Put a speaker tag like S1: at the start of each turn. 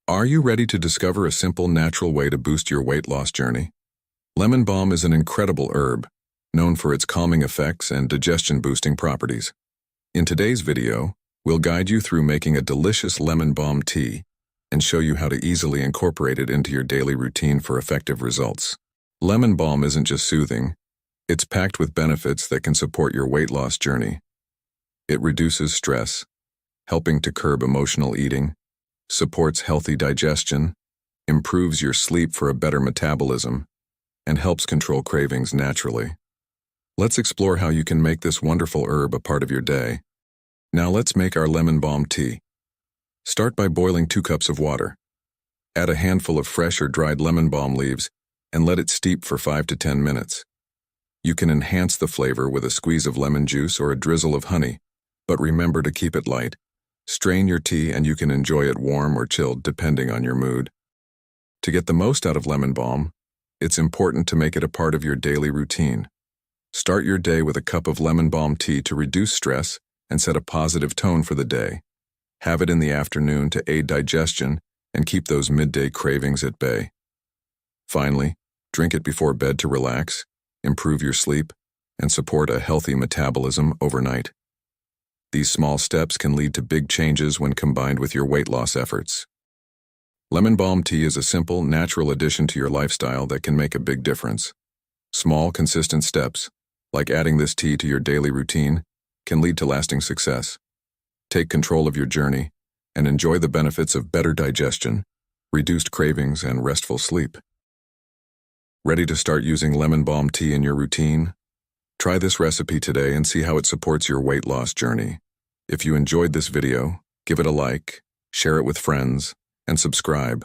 S1: Are you ready to discover a simple, natural way to boost your weight loss journey? Lemon balm is an incredible herb, known for its calming effects and digestion-boosting properties. In today's video, we'll guide you through making a delicious lemon balm tea and show you how to easily incorporate it into your daily routine for effective results. Lemon balm isn't just soothing, it's packed with benefits that can support your weight loss journey. It reduces stress, helping to curb emotional eating, supports healthy digestion, improves your sleep for a better metabolism, and helps control cravings naturally. Let's explore how you can make this wonderful herb a part of your day. Now let's make our lemon balm tea. Start by boiling 2 cups of water. Add a handful of fresh or dried lemon balm leaves and let it steep for 5 to 10 minutes. You can enhance the flavor with a squeeze of lemon juice or a drizzle of honey, but remember to keep it light. Strain your tea and you can enjoy it warm or chilled depending on your mood. To get the most out of lemon balm, it's important to make it a part of your daily routine. Start your day with a cup of lemon balm tea to reduce stress and set a positive tone for the day. Have it in the afternoon to aid digestion and keep those midday cravings at bay. Finally, drink it before bed to relax, improve your sleep, and support a healthy metabolism overnight. These small steps can lead to big changes when combined with your weight loss efforts. Lemon balm tea is a simple, natural addition to your lifestyle that can make a big difference. Small, consistent steps, like adding this tea to your daily routine, can lead to lasting success. Take control of your journey and enjoy the benefits of better digestion, reduced cravings, and restful sleep. Ready to start using lemon balm tea in your routine? Try this recipe today and see how it supports your weight loss journey. If you enjoyed this video, give it a like, share it with friends, and subscribe